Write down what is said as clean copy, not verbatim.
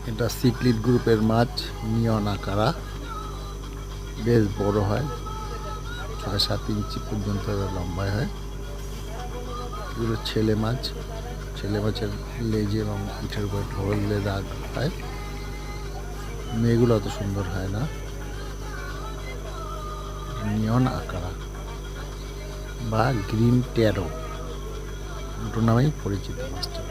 এটা সিক্লিড গ্রুপের মাছ নিয়ন আকারা, বেশ বড় হয়, 6-7 ইঞ্চি পর্যন্ত লম্বায় হয়। এগুলো ছেলে মাছ। ছেলে মাছের লেজে এবং পিঠের উপর হলদে দাগ হয়। মেয়েগুলো অত সুন্দর হয় না। নিয়ন আকারা বা গ্রিন ট্যারো, দুটো নামেই পরিচিত মাছটা।